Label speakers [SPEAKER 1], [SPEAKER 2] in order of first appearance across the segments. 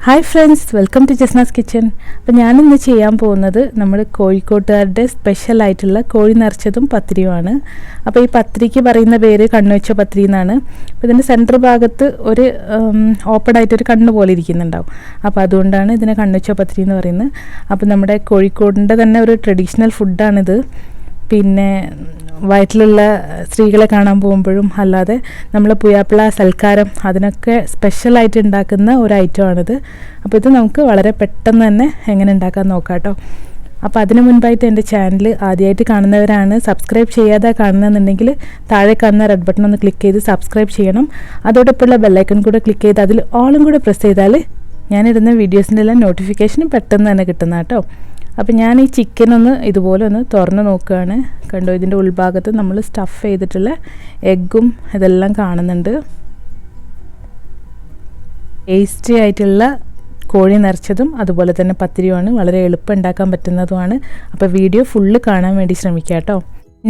[SPEAKER 1] Hi friends, welcome to Jasna's kitchen. അപ്പോൾ ഞാൻ ഇന്ന് ചെയ്യാൻ പോകുന്നത് നമ്മുടെ കോഴിക്കോട്ടുകാരുടെ സ്പെഷ്യൽ ആയിട്ടുള്ള കോഴി നിറച്ചതും പത്തിരിയുമാണ്. അപ്പോൾ ഈ പത്തിരിക്ക് പറയുന്ന പേര് കണ്ണുവെച്ച പത്തിരി എന്നാണ്. അപ്പോൾ ഇതിൻ്റെ സെൻറ്റർ ഭാഗത്ത് ഒരു ഓപ്പൺ ആയിട്ട് ഒരു കണ്ണ് പോലെ ഇരിക്കുന്നുണ്ടാവും. അപ്പോൾ അതുകൊണ്ടാണ് ഇതിനെ കണ്ണുവെച്ച പത്തിരി എന്ന് പറയുന്നത്. അപ്പോൾ നമ്മുടെ കോഴിക്കോടിൻ്റെ തന്നെ ഒരു ട്രഡീഷണൽ ഫുഡാണിത്. പിന്നെ വയറ്റിലുള്ള സ്ത്രീകളെ കാണാൻ പോകുമ്പോഴും അല്ലാതെ നമ്മൾ പുയ്യാപ്പിള സൽക്കാരം അതിനൊക്കെ സ്പെഷ്യലായിട്ട് ഉണ്ടാക്കുന്ന ഒരു ഐറ്റമാണിത്. അപ്പോൾ ഇത് നമുക്ക് വളരെ പെട്ടെന്ന് തന്നെ എങ്ങനെ ഉണ്ടാക്കാൻ നോക്കാം കേട്ടോ. അപ്പോൾ അതിന് മുൻപായിട്ട് എൻ്റെ ചാനൽ ആദ്യമായിട്ട് കാണുന്നവരാണ് സബ്സ്ക്രൈബ് ചെയ്യാതെ കാണുന്നതെന്നുണ്ടെങ്കിൽ താഴെ കാണുന്ന റെഡ് ബട്ടൺ ഒന്ന് ക്ലിക്ക് ചെയ്ത് സബ്സ്ക്രൈബ് ചെയ്യണം. അതോടൊപ്പമുള്ള ബെല്ലൈക്കൺ കൂടെ ക്ലിക്ക് ചെയ്ത് അതിൽ ഓളും കൂടെ പ്രസ് ചെയ്താൽ ഞാനിടുന്ന വീഡിയോസിൻ്റെ എല്ലാം നോട്ടിഫിക്കേഷനും പെട്ടെന്ന് തന്നെ കിട്ടുന്ന കേട്ടോ. അപ്പോൾ ഞാൻ ഈ ചിക്കൻ ഇതുപോലെ ഒന്ന് തുറന്ന് നോക്കുകയാണ്. കണ്ടോ, ഇതിൻ്റെ ഉൾഭാഗത്ത് നമ്മൾ സ്റ്റഫ് ചെയ്തിട്ടുള്ള എഗ്ഗും ഇതെല്ലാം കാണുന്നുണ്ട്. ടേസ്റ്റി ആയിട്ടുള്ള കോഴി നിറച്ചതും അതുപോലെ തന്നെ പത്തിരിയുമാണ്. വളരെ എളുപ്പം ഉണ്ടാക്കാൻ പറ്റുന്നതുമാണ്. അപ്പോൾ വീഡിയോ ഫുള്ള് കാണാൻ വേണ്ടി ശ്രമിക്കുക കേട്ടോ.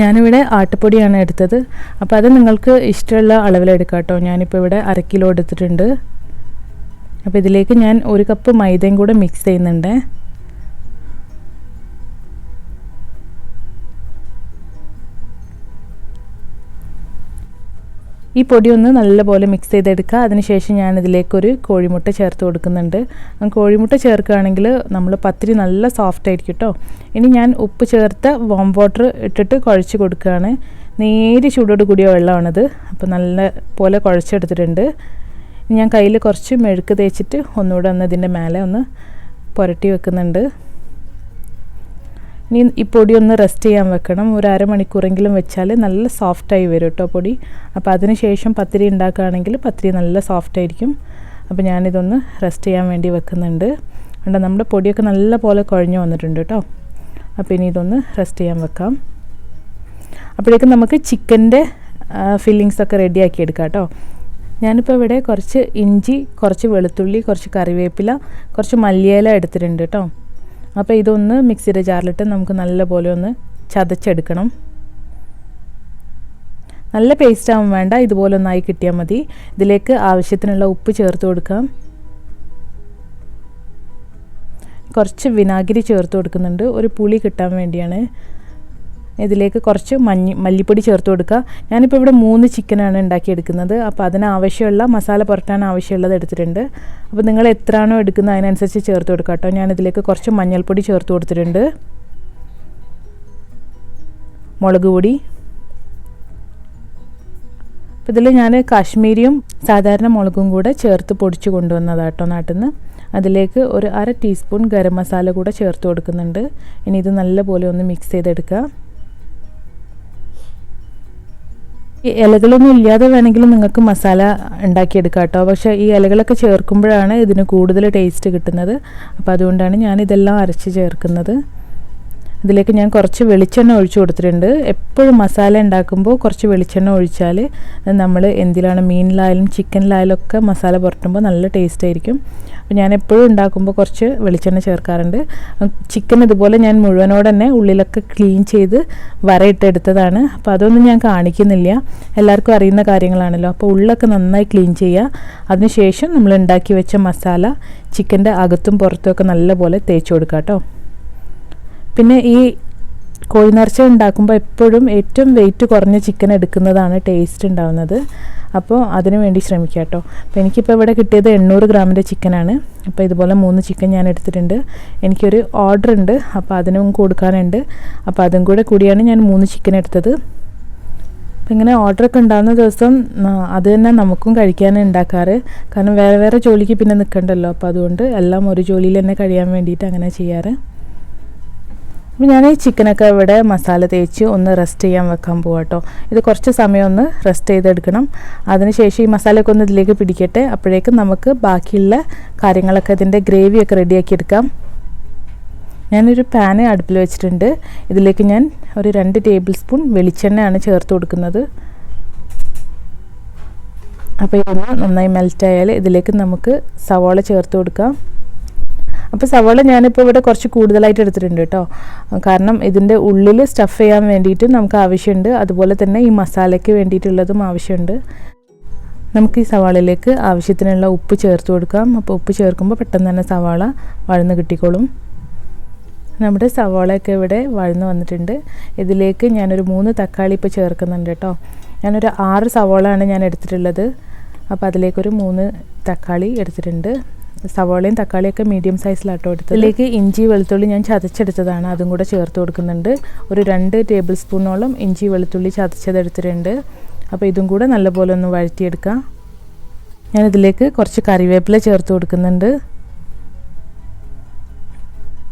[SPEAKER 1] ഞാനിവിടെ ആട്ടുപൊടിയാണ് എടുത്തത്. അപ്പോൾ അത് നിങ്ങൾക്ക് ഇഷ്ടമുള്ള അളവിലെടുക്കാം കേട്ടോ. ഞാനിപ്പോൾ ഇവിടെ 1/2 കിലോ എടുത്തിട്ടുണ്ട്. അപ്പോൾ ഇതിലേക്ക് ഞാൻ 1 കപ്പ് മൈദയും കൂടെ മിക്സ് ചെയ്യുന്നുണ്ട്. ഈ പൊടി നല്ലപോലെ മിക്സ് ചെയ്തെടുക്കുക. അതിനുശേഷം ഞാനിതിലേക്കൊരു കോഴിമുട്ട ചേർത്ത് കൊടുക്കുന്നുണ്ട്. കോഴിമുട്ട ചേർക്കുകയാണെങ്കിൽ നമ്മൾ പത്തിരി നല്ല സോഫ്റ്റ് ആയിരിക്കും കേട്ടോ. ഇനി ഞാൻ ഉപ്പ് ചേർത്ത വാം വാട്ടർ ഇട്ടിട്ട് കുഴച്ച് കൊടുക്കുകയാണ്. നേരി ചൂടോട് കൂടിയ വെള്ളമാണിത്. അപ്പോൾ നല്ല പോലെ കുഴച്ചെടുത്തിട്ടുണ്ട്. ഞാൻ കയ്യിൽ കുറച്ച് മെഴുക്ക് തേച്ചിട്ട് ഒന്നുകൂടെ ഇതിൻ്റെ മേലെ പുരട്ടി വെക്കുന്നുണ്ട്. ഇനി ഈ പൊടി റെസ്റ്റ് ചെയ്യാൻ വെക്കണം. ഒരു അരമണിക്കൂറെങ്കിലും വെച്ചാൽ നല്ല സോഫ്റ്റായി വരും കേട്ടോ പൊടി. അപ്പോൾ അതിന് ശേഷം പത്തിരി ഉണ്ടാക്കുകയാണെങ്കിൽ പത്തിരി നല്ല സോഫ്റ്റ് ആയിരിക്കും. അപ്പോൾ ഞാനിതൊന്ന് റെസ്റ്റ് ചെയ്യാൻ വേണ്ടി വെക്കുന്നുണ്ട്. കണ്ടോ, നമ്മുടെ പൊടിയൊക്കെ നല്ല പോലെ കുഴഞ്ഞു വന്നിട്ടുണ്ട് കേട്ടോ. അപ്പോൾ ഇനി ഇതൊന്ന് റെസ്റ്റ് ചെയ്യാൻ വെക്കാം. അപ്പോഴേക്കും നമുക്ക് ചിക്കൻ്റെ ഫില്ലിങ്സൊക്കെ റെഡിയാക്കി എടുക്കാം കേട്ടോ. ഞാനിപ്പോൾ ഇവിടെ കുറച്ച് ഇഞ്ചി, കുറച്ച് വെളുത്തുള്ളി, കുറച്ച് കറിവേപ്പില, കുറച്ച് മല്ലിയില എടുത്തിട്ടുണ്ട് കേട്ടോ. അപ്പോൾ ഇതൊന്ന് മിക്സിയുടെ ജാറിലിട്ട് നമുക്ക് നല്ലപോലെ ചതച്ചെടുക്കണം. നല്ല പേസ്റ്റ് ആവാൻ വേണ്ട, ഇതുപോലെ ഒന്നായി കിട്ടിയാൽ മതി. ഇതിലേക്ക് ആവശ്യത്തിനുള്ള ഉപ്പ് ചേർത്ത് കൊടുക്കാം. കുറച്ച് വിനാഗിരി ചേർത്ത് കൊടുക്കുന്നുണ്ട്, ഒരു പുളി കിട്ടാൻ വേണ്ടിയാണ്. ഇതിലേക്ക് കുറച്ച് മല്ലിപ്പൊടി ചേർത്ത് കൊടുക്കുക. ഞാനിപ്പോൾ ഇവിടെ 3 ചിക്കനാണ് ഉണ്ടാക്കിയെടുക്കുന്നത്. അപ്പോൾ അതിനാവശ്യമുള്ള മസാല പുരട്ടാൻ ആവശ്യമുള്ളത് എടുത്തിട്ടുണ്ട്. അപ്പോൾ നിങ്ങൾ എത്രയാണോ എടുക്കുന്നത് അതിനനുസരിച്ച് ചേർത്ത് കൊടുക്കുക കേട്ടോ. ഞാനിതിലേക്ക് കുറച്ച് മഞ്ഞൾപ്പൊടി ചേർത്ത് കൊടുത്തിട്ടുണ്ട്, മുളക് പൊടി. അപ്പോൾ ഇതിൽ ഞാൻ കാശ്മീരിയും സാധാരണ മുളകും കൂടെ ചേർത്ത് പൊടിച്ച് കൊണ്ടുവന്നതാണ് കേട്ടോ നാട്ടിൽ നിന്ന്. അതിലേക്ക് ഒരു 1/2 ടീസ്പൂൺ ഗരം മസാല കൂടെ ചേർത്ത് കൊടുക്കുന്നുണ്ട്. ഇനി ഇത് നല്ലപോലെ മിക്സ് ചെയ്തെടുക്കുക. ഈ ഇലകളൊന്നും ഇല്ലാതെ വേണമെങ്കിലും നിങ്ങൾക്ക് മസാല ഉണ്ടാക്കിയെടുക്കാം കേട്ടോ. പക്ഷേ ഈ ഇലകളൊക്കെ ചേർക്കുമ്പോഴാണ് ഇതിന് കൂടുതൽ ടേസ്റ്റ് കിട്ടുന്നത്. അപ്പോൾ അതുകൊണ്ടാണ് ഞാനിതെല്ലാം അരച്ച് ചേർക്കുന്നത്. ഇതിലേക്ക് ഞാൻ കുറച്ച് വെളിച്ചെണ്ണ ഒഴിച്ചു കൊടുത്തിട്ടുണ്ട്. എപ്പോഴും മസാല ഉണ്ടാക്കുമ്പോൾ കുറച്ച് വെളിച്ചെണ്ണ ഒഴിച്ചാൽ നമ്മൾ എന്തിലാണ് മീനിലായാലും ചിക്കനിലായാലും ഒക്കെ മസാല പുരട്ടുമ്പോൾ നല്ല ടേസ്റ്റ് ആയിരിക്കും. അപ്പോൾ ഞാൻ എപ്പോഴും ഉണ്ടാക്കുമ്പോൾ കുറച്ച് വെളിച്ചെണ്ണ ചേർക്കാറുണ്ട്. ചിക്കൻ ഇതുപോലെ ഞാൻ മുഴുവനോടെ തന്നെ ഉള്ളിലൊക്കെ ക്ലീൻ ചെയ്ത് വരയിട്ടെടുത്തതാണ്. അപ്പോൾ അതൊന്നും ഞാൻ കാണിക്കുന്നില്ല, എല്ലാവർക്കും അറിയുന്ന കാര്യങ്ങളാണല്ലോ. അപ്പോൾ ഉള്ളൊക്കെ നന്നായി ക്ലീൻ ചെയ്യുക. അതിനുശേഷം നമ്മൾ ഉണ്ടാക്കി വെച്ച മസാല ചിക്കൻ്റെ അകത്തും പുറത്തുമൊക്കെ നല്ലപോലെ തേച്ച് കൊടുക്കുക കേട്ടോ. പിന്നെ ഈ കോഴി നിറച്ച ഉണ്ടാക്കുമ്പോൾ എപ്പോഴും ഏറ്റവും വെയിറ്റ് കുറഞ്ഞ ചിക്കൻ എടുക്കുന്നതാണ് ടേസ്റ്റ് ഉണ്ടാവുന്നത്. അപ്പോൾ അതിന് വേണ്ടി ശ്രമിക്കുക കേട്ടോ. അപ്പോൾ എനിക്കിപ്പോൾ ഇവിടെ കിട്ടിയത് 800 ഗ്രാമിൻ്റെ ചിക്കനാണ്. അപ്പോൾ ഇതുപോലെ 3 ചിക്കൻ ഞാൻ എടുത്തിട്ടുണ്ട്. എനിക്കൊരു ഓർഡർ ഉണ്ട്, അപ്പോൾ അതിനും കൊടുക്കാനുണ്ട്. അപ്പോൾ അതും കൂടിയാണ് ഞാൻ 3 ചിക്കൻ എടുത്തത്. അപ്പോൾ ഇങ്ങനെ ഓർഡറൊക്കെ ഉണ്ടാകുന്ന ദിവസം അത് തന്നെ നമുക്കും കഴിക്കാൻ ഉണ്ടാക്കാറ്. കാരണം വേറെ ജോലിക്ക് പിന്നെ നിൽക്കണ്ടല്ലോ. അപ്പോൾ അതുകൊണ്ട് എല്ലാം ഒരു ജോലിയിൽ തന്നെ കഴിയാൻ വേണ്ടിയിട്ട് അങ്ങനെ ചെയ്യാറ്. അപ്പോൾ ഞാൻ ഈ ചിക്കനൊക്കെ ഇവിടെ മസാല തേച്ച് റെസ്റ്റ് ചെയ്യാൻ വെക്കാൻ പോകാം കേട്ടോ. ഇത് കുറച്ച് സമയം റെസ്റ്റ് ചെയ്തെടുക്കണം. അതിനുശേഷം ഈ മസാലയൊക്കെ ഇതിലേക്ക് പിടിക്കട്ടെ. അപ്പോഴേക്കും നമുക്ക് ബാക്കിയുള്ള കാര്യങ്ങളൊക്കെ ഇതിൻ്റെ ഗ്രേവിയൊക്കെ റെഡിയാക്കി എടുക്കാം. ഞാനൊരു പാന് അടുപ്പിൽ വെച്ചിട്ടുണ്ട്. ഇതിലേക്ക് ഞാൻ ഒരു 2 ടേബിൾ സ്പൂൺ വെളിച്ചെണ്ണയാണ് ചേർത്ത് കൊടുക്കുന്നത്. അപ്പോൾ ഇതൊന്ന് നന്നായി മെൽറ്റായാൽ ഇതിലേക്ക് നമുക്ക് സവാള ചേർത്ത് കൊടുക്കാം. അപ്പോൾ സവാള ഞാനിപ്പോൾ ഇവിടെ കുറച്ച് കൂടുതലായിട്ട് എടുത്തിട്ടുണ്ട് കേട്ടോ. കാരണം ഇതിൻ്റെ ഉള്ളിൽ സ്റ്റഫ് ചെയ്യാൻ വേണ്ടിയിട്ട് നമുക്ക് ആവശ്യമുണ്ട്. അതുപോലെ തന്നെ ഈ മസാലയ്ക്ക് വേണ്ടിയിട്ടുള്ളതും ആവശ്യമുണ്ട്. നമുക്ക് ഈ സവാളയിലേക്ക് ആവശ്യത്തിനുള്ള ഉപ്പ് ചേർത്ത് കൊടുക്കാം. അപ്പോൾ ഉപ്പ് ചേർക്കുമ്പോൾ പെട്ടെന്ന് തന്നെ സവാള വഴന്ന് കിട്ടിക്കോളും. നമ്മുടെ സവാളയൊക്കെ ഇവിടെ വഴന്ന് വന്നിട്ടുണ്ട്. ഇതിലേക്ക് ഞാനൊരു 3 തക്കാളി ഇപ്പോൾ ചേർക്കുന്നുണ്ട് കേട്ടോ. ഞാനൊരു 6 സവാളയാണ് ഞാൻ എടുത്തിട്ടുള്ളത്. അപ്പോൾ അതിലേക്കൊരു 3 തക്കാളി എടുത്തിട്ടുണ്ട്. സവാളയും തക്കാളിയൊക്കെ മീഡിയം സൈസിലാട്ടോ എടുത്തത്. ഇതിലേക്ക് ഇഞ്ചി വെളുത്തുള്ളി ഞാൻ ചതച്ചെടുത്തതാണ്, അതും കൂടെ ചേർത്ത് കൊടുക്കുന്നുണ്ട്. ഒരു 2 ടേബിൾ സ്പൂണോളം ഇഞ്ചി വെളുത്തുള്ളി ചതച്ചതെടുത്തിട്ടുണ്ട്. അപ്പോൾ ഇതും കൂടെ നല്ലപോലെ ഒന്ന് വഴറ്റിയെടുക്കാം. ഞാനിതിലേക്ക് കുറച്ച് കറിവേപ്പില ചേർത്ത് കൊടുക്കുന്നുണ്ട്.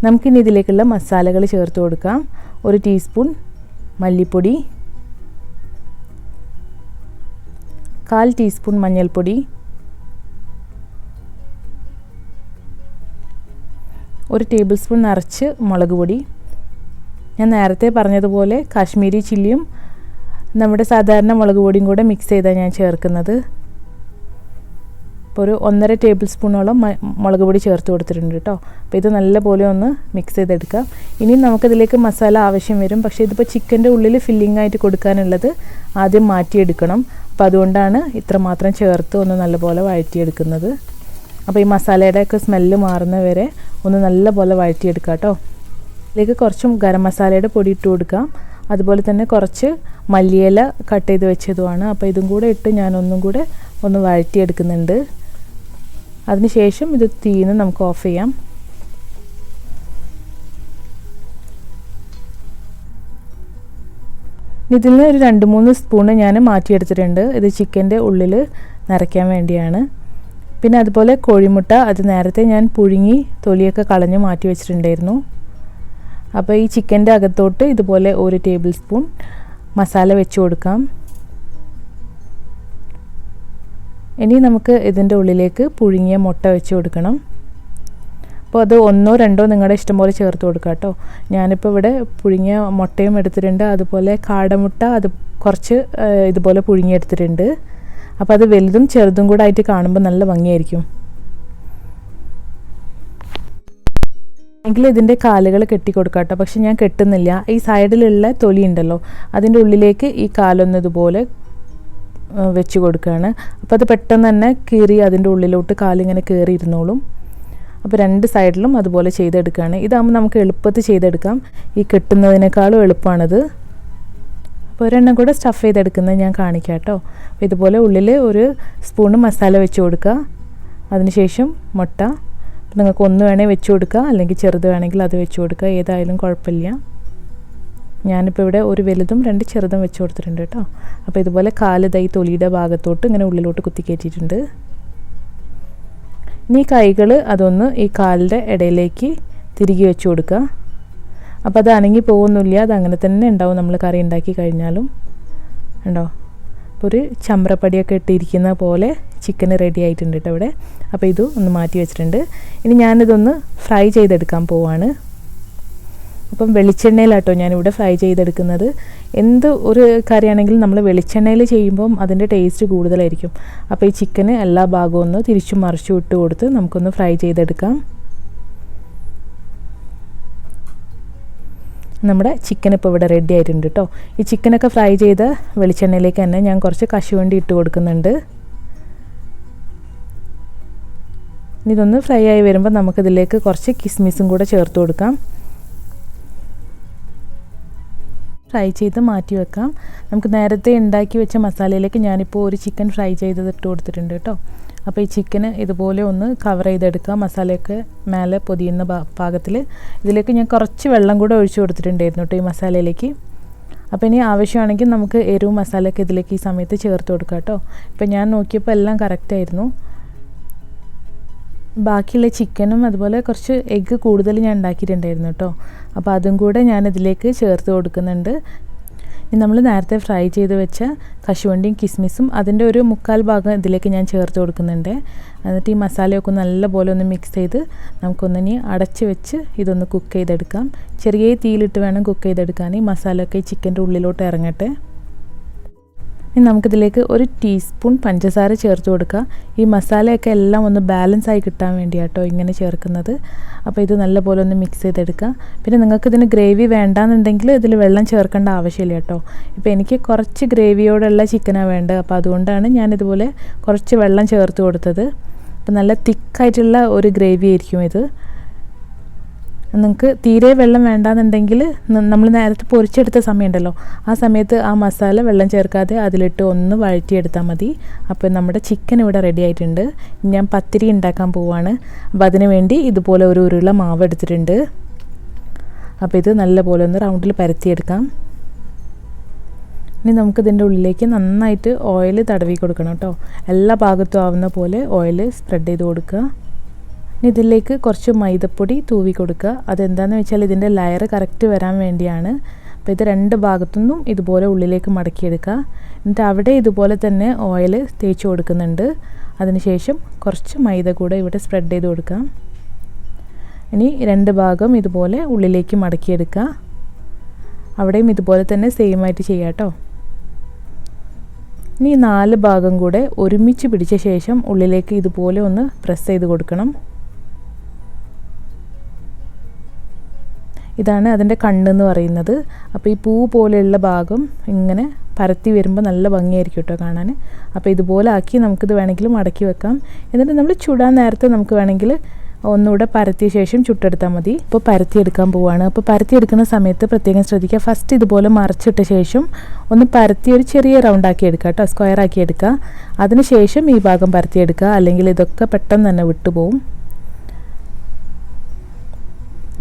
[SPEAKER 1] നമുക്കിനി ഇതിലേക്കുള്ള മസാലകൾ ചേർത്ത് കൊടുക്കാം. 1 ടീസ്പൂൺ മല്ലിപ്പൊടി, 1/4 ടീസ്പൂൺ മഞ്ഞൾപ്പൊടി, 1 ടേബിൾ സ്പൂൺ നിറച്ച് മുളക് പൊടി. ഞാൻ നേരത്തെ പറഞ്ഞതുപോലെ കാശ്മീരി ചില്ലിയും നമ്മുടെ സാധാരണ മുളക് പൊടിയും കൂടെ മിക്സ് ചെയ്താണ് ഞാൻ ചേർക്കുന്നത്. ഇപ്പോൾ ഒരു 1.5 ടേബിൾ സ്പൂണോളം മുളക് പൊടി ചേർത്ത് കൊടുത്തിട്ടുണ്ട് കേട്ടോ. അപ്പോൾ ഇത് നല്ലപോലെ ഒന്ന് മിക്സ് ചെയ്തെടുക്കാം. ഇനി നമുക്കിതിലേക്ക് മസാല ആവശ്യം വരും. പക്ഷേ ഇതിപ്പോൾ ചിക്കൻ്റെ ഉള്ളിൽ ഫില്ലിംഗ് ആയിട്ട് കൊടുക്കാനുള്ളത് ആദ്യം മാറ്റിയെടുക്കണം. അപ്പോൾ അതുകൊണ്ടാണ് ഇത്രമാത്രം ചേർത്ത് ഒന്ന് നല്ലപോലെ വഴറ്റിയെടുക്കുന്നത്. അപ്പോൾ ഈ മസാലയുടെയൊക്കെ സ്മെല്ല് മാറുന്ന വരെ ഒന്ന് നല്ലപോലെ വഴറ്റിയെടുക്കാം കേട്ടോ. ഇതിലേക്ക് കുറച്ചും ഗരം മസാലയുടെ പൊടി ഇട്ട് കൊടുക്കാം. അതുപോലെ തന്നെ കുറച്ച് മല്ലിയില കട്ട് ചെയ്ത് വെച്ചതുമാണ്. അപ്പോൾ ഇതും കൂടെ ഇട്ട് ഞാനൊന്നും കൂടെ ഒന്ന് വഴറ്റിയെടുക്കുന്നുണ്ട്. അതിനുശേഷം ഇത് തീന്ന് നമുക്ക് ഓഫ് ചെയ്യാം. ഇതിൽ നിന്ന് ഒരു 2-3 സ്പൂണ് ഞാൻ മാറ്റിയെടുത്തിട്ടുണ്ട്. ഇത് ചിക്കൻ്റെ ഉള്ളിൽ നിറയ്ക്കാൻ വേണ്ടിയാണ്. പിന്നെ അതുപോലെ കോഴിമുട്ട, അത് നേരത്തെ ഞാൻ പുഴുങ്ങി തൊലിയൊക്കെ കളഞ്ഞ് മാറ്റി വെച്ചിട്ടുണ്ടായിരുന്നു. അപ്പോൾ ഈ ചിക്കൻ്റെ അകത്തോട്ട് ഇതുപോലെ 1 ടേബിൾ സ്പൂൺ മസാല വെച്ച് കൊടുക്കാം. ഇനി നമുക്ക് ഇതിൻ്റെ ഉള്ളിലേക്ക് പുഴുങ്ങിയ മുട്ട വെച്ച് കൊടുക്കണം. അപ്പോൾ അത് 1-2 നിങ്ങളുടെ ഇഷ്ടം പോലെ ചേർത്ത് കൊടുക്കാം കേട്ടോ. ഞാനിപ്പോൾ ഇവിടെ പുഴുങ്ങിയ മുട്ടയും എടുത്തിട്ടുണ്ട്. അതുപോലെ കാടമുട്ട അത് കുറച്ച് ഇതുപോലെ പുഴുങ്ങിയെടുത്തിട്ടുണ്ട്. അപ്പോൾ അത് വലുതും ചെറുതും കൂടെ ആയിട്ട് കാണുമ്പോൾ നല്ല ഭംഗിയായിരിക്കും. എങ്കിൽ ഇതിൻ്റെ കാലുകൾ കെട്ടിക്കൊടുക്കാം കേട്ടോ. പക്ഷെ ഞാൻ കെട്ടുന്നില്ല. ഈ സൈഡിലുള്ള തൊലി ഉണ്ടല്ലോ, അതിൻ്റെ ഉള്ളിലേക്ക് ഈ കാലൊന്ന് ഇതുപോലെ വെച്ച് കൊടുക്കുകയാണ്. അപ്പോൾ അത് പെട്ടെന്ന് തന്നെ കീറി അതിൻ്റെ ഉള്ളിലോട്ട് കാലിങ്ങനെ കയറി ഇരുന്നോളും. അപ്പോൾ 2 സൈഡിലും അതുപോലെ ചെയ്തെടുക്കുകയാണ്. ഇതാകുമ്പോൾ നമുക്ക് എളുപ്പത്തിൽ ചെയ്തെടുക്കാം. ഈ കെട്ടുന്നതിനേക്കാളും എളുപ്പമാണിത്. അപ്പോൾ ഒരെണ്ണം കൂടെ സ്റ്റഫ് ചെയ്തെടുക്കുന്നത് ഞാൻ കാണിക്കാം കേട്ടോ. അപ്പോൾ ഇതുപോലെ ഉള്ളിൽ 1 സ്പൂണ് മസാല വെച്ച് കൊടുക്കുക. അതിനുശേഷം മുട്ട നിങ്ങൾക്ക് 1 വേണമെങ്കിൽ വെച്ച് കൊടുക്കുക, അല്ലെങ്കിൽ ചെറുത് വേണമെങ്കിൽ അത് വെച്ച് കൊടുക്കുക. ഏതായാലും കുഴപ്പമില്ല. ഞാനിപ്പോൾ ഇവിടെ 1 വലുതും 2 ചെറുതും വെച്ച് കൊടുത്തിട്ടുണ്ട് കേട്ടോ. അപ്പോൾ ഇതുപോലെ കാല് ദൈ തൊലിയുടെ ഭാഗത്തോട്ട് ഇങ്ങനെ ഉള്ളിലോട്ട് കുത്തിക്കയറ്റിയിട്ടുണ്ട്. ഇനി കൈകൾ അതൊന്ന് ഈ കാലിൻ്റെ ഇടയിലേക്ക് തിരികെ വെച്ച് കൊടുക്കുക. അപ്പോൾ അത് അനങ്ങി പോകുന്നില്ല, അത് അങ്ങനെ തന്നെ ഉണ്ടാവും നമ്മൾ കറി ഉണ്ടാക്കി കഴിഞ്ഞാലും. ഉണ്ടോ? അപ്പോൾ ഒരു ചമ്രപ്പടിയൊക്കെ ഇട്ടിരിക്കുന്ന പോലെ ചിക്കൻ റെഡി ആയിട്ടുണ്ട് കേട്ടോ ഇവിടെ. അപ്പോൾ ഇത് ഒന്ന് മാറ്റി വെച്ചിട്ടുണ്ട്. ഇനി ഞാനിതൊന്ന് ഫ്രൈ ചെയ്തെടുക്കാൻ പോവാണ്. അപ്പം വെളിച്ചെണ്ണയിലാട്ടോ ഞാനിവിടെ ഫ്രൈ ചെയ്തെടുക്കുന്നത്. എന്ത് ഒരു കറിയാണെങ്കിലും നമ്മൾ വെളിച്ചെണ്ണയിൽ ചെയ്യുമ്പം അതിൻ്റെ ടേസ്റ്റ് കൂടുതലായിരിക്കും. അപ്പോൾ ഈ ചിക്കന് എല്ലാ ഭാഗവും ഒന്ന് തിരിച്ചും മറിച്ചും ഇട്ട് കൊടുത്ത് നമുക്കൊന്ന് ഫ്രൈ ചെയ്തെടുക്കാം. നമ്മുടെ ചിക്കൻ ഇപ്പോൾ ഇവിടെ റെഡി ആയിട്ടുണ്ട് കേട്ടോ. ഈ ചിക്കനൊക്കെ ഫ്രൈ ചെയ്ത വെളിച്ചെണ്ണയിലേക്ക് തന്നെ ഞാൻ കുറച്ച് കശുവണ്ടി ഇട്ട് കൊടുക്കുന്നുണ്ട്. ഇതൊന്ന് ഫ്രൈ ആയി വരുമ്പോൾ നമുക്കിതിലേക്ക് കുറച്ച് കിസ്മിസും കൂടെ ചേർത്ത് കൊടുക്കാം. ഫ്രൈ ചെയ്ത് മാറ്റി വെക്കാം. നമുക്ക് നേരത്തെ ഉണ്ടാക്കി വെച്ച മസാലയിലേക്ക് ഞാനിപ്പോൾ ഒരു ചിക്കൻ ഫ്രൈ ചെയ്തത് ഇട്ട് കൊടുത്തിട്ടുണ്ട് കേട്ടോ. അപ്പോൾ ഈ ചിക്കന് ഇതുപോലെ ഒന്ന് കവർ ചെയ്തെടുക്കാം. മസാലയൊക്കെ മേലെ പൊതിയുന്ന പാകത്തിൽ ഇതിലേക്ക് ഞാൻ കുറച്ച് വെള്ളം കൂടെ ഒഴിച്ചു കൊടുത്തിട്ടുണ്ടായിരുന്നു കേട്ടോ ഈ മസാലയിലേക്ക്. അപ്പോൾ ഇനി ആവശ്യമാണെങ്കിൽ നമുക്ക് എരിവും മസാലയൊക്കെ ഇതിലേക്ക് ഈ സമയത്ത് ചേർത്ത് കൊടുക്കാം കേട്ടോ. ഇപ്പോൾ ഞാൻ നോക്കിയപ്പോൾ എല്ലാം കറക്റ്റായിരുന്നു. ബാക്കിയുള്ള ചിക്കനും അതുപോലെ കുറച്ച് എഗ്ഗ് കൂടുതൽ ഞാൻ ഉണ്ടാക്കിയിട്ടുണ്ടായിരുന്നു കേട്ടോ. അപ്പോൾ അതും കൂടെ ഞാനിതിലേക്ക് ചേർത്ത് കൊടുക്കുന്നുണ്ട്. ഇനി നമ്മൾ നേരത്തെ ഫ്രൈ ചെയ്ത് വെച്ച കശുവണ്ടിയും കിസ്മിസും അതിൻ്റെ ഒരു 1/4 ഭാഗം ഇതിലേക്ക് ഞാൻ ചേർത്ത് കൊടുക്കുന്നുണ്ട്. എന്നിട്ട് ഈ മസാലയൊക്കെ നല്ലപോലെ ഒന്ന് മിക്സ് ചെയ്ത് നമുക്കൊന്നിനി അടച്ച് വെച്ച് ഇതൊന്ന് കുക്ക് ചെയ്തെടുക്കാം. ചെറിയ തീയിലിട്ട് വേണം കുക്ക് ചെയ്തെടുക്കാൻ. ഈ മസാലയൊക്കെ ഈ ചിക്കൻ്റെ ഉള്ളിലോട്ട് ഇറങ്ങട്ടെ. ഇനി നമുക്കിതിലേക്ക് 1 ടീസ്പൂൺ പഞ്ചസാര ചേർത്ത് കൊടുക്കുക. ഈ മസാലയൊക്കെ എല്ലാം ഒന്ന് ബാലൻസ് ആയി കിട്ടാൻ വേണ്ടിയാട്ടോ ഇങ്ങനെ ചേർക്കുന്നത്. അപ്പോൾ ഇത് നല്ലപോലെ ഒന്ന് മിക്സ് ചെയ്തെടുക്കുക. പിന്നെ നിങ്ങൾക്കിതിന് ഗ്രേവി വേണ്ടാന്നുണ്ടെങ്കിൽ ഇതിൽ വെള്ളം ചേർക്കേണ്ട ആവശ്യമില്ല കേട്ടോ. ഇപ്പോൾ എനിക്ക് കുറച്ച് ഗ്രേവിയോടുള്ള ചിക്കനാണ് വേണ്ടത്, അപ്പോൾ അതുകൊണ്ടാണ് ഞാനിതുപോലെ കുറച്ച് വെള്ളം ചേർത്ത് കൊടുത്തത്. അപ്പോൾ നല്ല തിക്കായിട്ടുള്ള ഒരു ഗ്രേവി ആയിരിക്കും ഇത്. നിങ്ങൾക്ക് തീരെ വെള്ളം വേണ്ടാന്നുണ്ടെങ്കിൽ നമ്മൾ നേരത്തെ പൊരിച്ചെടുത്ത സമയമുണ്ടല്ലോ, ആ സമയത്ത് ആ മസാല വെള്ളം ചേർക്കാതെ അതിലിട്ട് ഒന്ന് വഴറ്റിയെടുത്താൽ മതി. അപ്പോൾ നമ്മുടെ ചിക്കൻ ഇവിടെ റെഡി ആയിട്ടുണ്ട്. ഞാൻ പത്തിരി ഉണ്ടാക്കാൻ പോവാണ്. അപ്പോൾ അതിന് വേണ്ടി ഇതുപോലെ ഒരു ഉരുള മാവ് എടുത്തിട്ടുണ്ട്. അപ്പോൾ ഇത് നല്ലപോലെ ഒന്ന് റൗണ്ടിൽ പരത്തിയെടുക്കാം. ഇനി നമുക്കിതിൻ്റെ ഉള്ളിലേക്ക് നന്നായിട്ട് ഓയിൽ തടവി കൊടുക്കണം കേട്ടോ. എല്ലാ ഭാഗത്തും ആവുന്ന പോലെ ഓയിൽ സ്പ്രെഡ് ചെയ്ത് കൊടുക്കുക. ഇനി ഇതിലേക്ക് കുറച്ച് മൈദപ്പൊടി തൂവി കൊടുക്കുക. അതെന്താണെന്ന് വെച്ചാൽ ഇതിൻ്റെ ലെയർ കറക്റ്റ് വരാൻ വേണ്ടിയാണ്. അപ്പോൾ ഇത് 2 ഭാഗത്തുനിന്നും ഇതുപോലെ ഉള്ളിലേക്ക് മടക്കിയെടുക്കുക. എന്നിട്ട് അവിടെ ഇതുപോലെ തന്നെ ഓയിൽ തേച്ച് കൊടുക്കുന്നുണ്ട്. അതിനുശേഷം കുറച്ച് മൈദ കൂടെ ഇവിടെ സ്പ്രെഡ് ചെയ്ത് കൊടുക്കാം. ഇനി 2 ഭാഗം ഇതുപോലെ ഉള്ളിലേക്ക് മടക്കിയെടുക്കുക. അവിടെയും ഇതുപോലെ തന്നെ സെയിം ആയിട്ട് ചെയ്യാം കേട്ടോ. ഇനി 4 ഭാഗം കൂടെ ഒരുമിച്ച് പിടിച്ച ശേഷം ഉള്ളിലേക്ക് ഇതുപോലെ ഒന്ന് പ്രസ് ചെയ്ത് കൊടുക്കണം. ഇതാണ് അതിൻ്റെ കണ്ണെന്ന് പറയുന്നത്. അപ്പോൾ ഈ പൂ പോലെയുള്ള ഭാഗം ഇങ്ങനെ പരത്തി വരുമ്പോൾ നല്ല ഭംഗിയായിരിക്കും കേട്ടോ കാണാൻ. അപ്പോൾ ഇതുപോലെ ആക്കി നമുക്കിത് വേണമെങ്കിൽ മടക്കി വെക്കാം. എന്നിട്ട് നമ്മൾ ചുടാൻ നേരത്തെ നമുക്ക് വേണമെങ്കിൽ ഒന്നുകൂടെ പരത്തിയ ശേഷം ചുട്ടെടുത്താൽ മതി. ഇപ്പോൾ പരത്തിയെടുക്കാൻ പോവുകയാണ്. അപ്പോൾ പരത്തിയെടുക്കുന്ന സമയത്ത് പ്രത്യേകം ശ്രദ്ധിക്കുക. ഫസ്റ്റ് ഇതുപോലെ മറിച്ചിട്ട ശേഷം ഒന്ന് പരത്തി ഒരു ചെറിയ റൗണ്ടാക്കി എടുക്കുക കേട്ടോ, സ്ക്വയർ ആക്കി എടുക്കുക. അതിനുശേഷം ഈ ഭാഗം പരത്തിയെടുക്കുക, അല്ലെങ്കിൽ ഇതൊക്കെ പെട്ടെന്ന് തന്നെ വിട്ടുപോകും.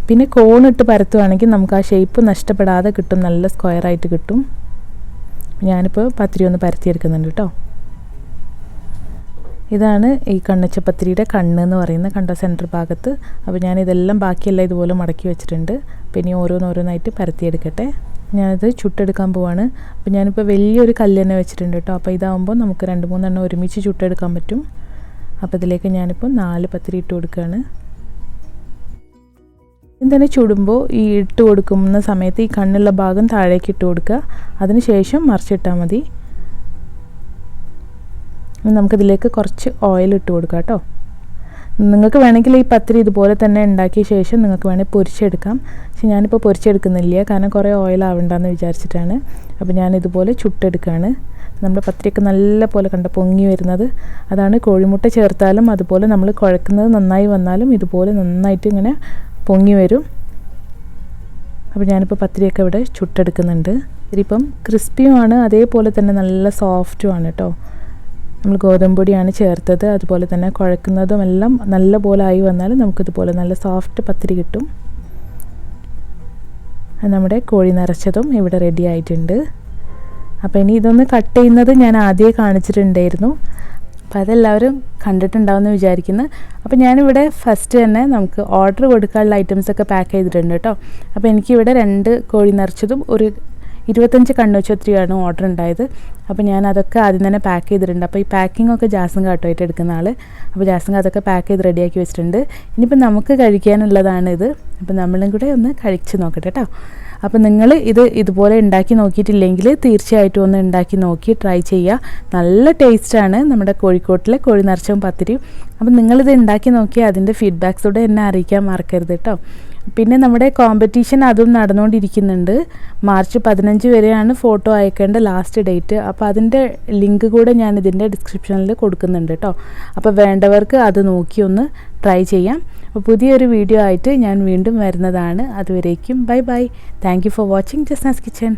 [SPEAKER 1] പിന്നെ കോണിട്ട് പരത്തുവാണെങ്കിൽ നമുക്ക് ആ ഷേപ്പ് നഷ്ടപ്പെടാതെ കിട്ടും, നല്ല സ്ക്വയറായിട്ട് കിട്ടും. ഞാനിപ്പോൾ പത്തിരി ഒന്ന് പരത്തിയെടുക്കുന്നുണ്ട് കേട്ടോ. ഇതാണ് ഈ കണ്ണച്ചപ്പത്തിരിയുടെ കണ്ണ് പറയുന്നത്, കണ്ടോ സെൻറ്റർ ഭാഗത്ത്. അപ്പോൾ ഞാനിതെല്ലാം ബാക്കിയെല്ലാം ഇതുപോലെ മടക്കി വെച്ചിട്ടുണ്ട്. പിന്നെ ഓരോന്നോരോന്നായിട്ട് പരത്തിയെടുക്കട്ടെ. ഞാനത് ചുട്ടെടുക്കാൻ പോവാണ്. അപ്പോൾ ഞാനിപ്പോൾ വലിയൊരു കല്ല് തന്നെ വെച്ചിട്ടുണ്ട് കേട്ടോ. അപ്പോൾ ഇതാകുമ്പോൾ നമുക്ക് 2-3 എണ്ണം ഒരുമിച്ച് ചുട്ടെടുക്കാൻ പറ്റും. അപ്പോൾ ഇതിലേക്ക് ഞാനിപ്പോൾ 4 പത്തിരി ഇട്ട് കൊടുക്കുകയാണ്. ഇതിനെ ചുടുമ്പോൾ ഈ ഇട്ട് കൊടുക്കുന്ന സമയത്ത് ഈ കണ്ണുള്ള ഭാഗം താഴേക്ക് ഇട്ട് കൊടുക്കുക. അതിനുശേഷം മറിച്ചിട്ടാൽ മതി. നമുക്കിതിലേക്ക് കുറച്ച് ഓയിൽ ഇട്ട് കൊടുക്കാം കേട്ടോ. നിങ്ങൾക്ക് വേണമെങ്കിൽ ഈ പത്തിരി ഇതുപോലെ തന്നെ ഉണ്ടാക്കിയ ശേഷം നിങ്ങൾക്ക് വേണമെങ്കിൽ പൊരിച്ചെടുക്കാം. പക്ഷെ ഞാനിപ്പോൾ പൊരിച്ചെടുക്കുന്നില്ല, കാരണം കുറേ ഓയിൽ ആവണ്ടെന്ന് വിചാരിച്ചിട്ടാണ്. അപ്പോൾ ഞാനിതുപോലെ ചുട്ടെടുക്കുകയാണ്. നമ്മുടെ പത്തിരിയൊക്കെ നല്ല പോലെ കണ്ട പൊങ്ങി വരുന്നത് അതാണ്. കോഴിമുട്ട ചേർത്താലും അതുപോലെ നമ്മൾ കുഴക്കുന്നത് നന്നായി വന്നാലും ഇതുപോലെ നന്നായിട്ട് ഇങ്ങനെ പൊങ്ങി വരും. അപ്പോൾ ഞാനിപ്പോൾ പത്തിരിയൊക്കെ ഇവിടെ ചുട്ടെടുക്കുന്നുണ്ട്. ഇതിപ്പം ക്രിസ്പിയുമാണ്, അതേപോലെ തന്നെ നല്ല സോഫ്റ്റുമാണ് കേട്ടോ. നമ്മൾ ഗോതമ്പ് പൊടിയാണ് ചേർത്തത്. അതുപോലെ തന്നെ കുഴക്കുന്നതും എല്ലാം നല്ല പോലെ ആയി വന്നാൽ നമുക്കിതുപോലെ നല്ല സോഫ്റ്റ് പത്തിരി കിട്ടും. നമ്മുടെ കോഴി നിറച്ചതും ഇവിടെ റെഡി ആയിട്ടുണ്ട്. അപ്പോൾ ഇനി ഇതൊന്ന് കട്ട് ചെയ്യുന്നത് ഞാൻ ആദ്യമേ കാണിച്ചിട്ടുണ്ടായിരുന്നു. അപ്പോൾ അതെല്ലാവരും കണ്ടിട്ടുണ്ടാവുമെന്ന് വിചാരിക്കുന്നു. അപ്പോൾ ഞാനിവിടെ ഫസ്റ്റ് തന്നെ നമുക്ക് ഓർഡർ കൊടുക്കാനുള്ള ഐറ്റംസൊക്കെ പാക്ക് ചെയ്തിട്ടുണ്ട് കേട്ടോ. അപ്പോൾ എനിക്കിവിടെ 2 കോഴി നിറച്ചതും ഒരു 25 കണ്ണുവച്ചത്തിരിയാണ് ഓർഡർ ഉണ്ടായത്. അപ്പോൾ ഞാൻ അതൊക്കെ ആദ്യം തന്നെ പാക്ക് ചെയ്തിട്ടുണ്ട്. അപ്പോൾ ഈ പാക്കിംഗ് ഒക്കെ ജാസ്ന കേട്ടോയിട്ട് എടുക്കുന്ന ആൾ. അപ്പോൾ ജാസ്ന അതൊക്കെ പാക്ക് ചെയ്ത് റെഡിയാക്കി വെച്ചിട്ടുണ്ട്. ഇനിയിപ്പോൾ നമുക്ക് കഴിക്കാനുള്ളതാണിത്. അപ്പോൾ നമ്മളും കൂടെ ഒന്ന് കഴിച്ച് നോക്കട്ടെ കേട്ടോ. അപ്പോൾ നിങ്ങൾ ഇതുപോലെ ഉണ്ടാക്കി നോക്കിയിട്ടില്ലെങ്കിൽ തീർച്ചയായിട്ടും ഒന്ന് ഉണ്ടാക്കി നോക്കി ട്രൈ ചെയ്യുക. നല്ല ടേസ്റ്റാണ് നമ്മുടെ കോഴിക്കോട്ടിലെ കോഴി നിറച്ചതും പത്തിരിയും. അപ്പോൾ നിങ്ങളിത് ഉണ്ടാക്കി നോക്കി അതിൻ്റെ ഫീഡ്ബാക്സോടെ എന്നെ അറിയിക്കാൻ മറക്കരുത് കേട്ടോ. പിന്നെ നമ്മുടെ കോമ്പറ്റീഷൻ അതും നടന്നുകൊണ്ടിരിക്കുന്നുണ്ട്. മാർച്ച് 15 വരെയാണ് ഫോട്ടോ അയക്കേണ്ട ലാസ്റ്റ് ഡേറ്റ്. അപ്പോൾ അതിൻ്റെ ലിങ്ക് കൂടെ ഞാൻ ഇതിൻ്റെ ഡിസ്ക്രിപ്ഷനിൽ കൊടുക്കുന്നുണ്ട് കേട്ടോ. അപ്പോൾ വേണ്ടവർക്ക് അത് നോക്കി ഒന്ന് ട്രൈ ചെയ്യാം. അപ്പോൾ പുതിയൊരു വീഡിയോ ആയിട്ട് ഞാൻ വീണ്ടും വരുന്നതാണ്. അതുവരേക്കും bye bye. Thank you for watching Jasna's kitchen.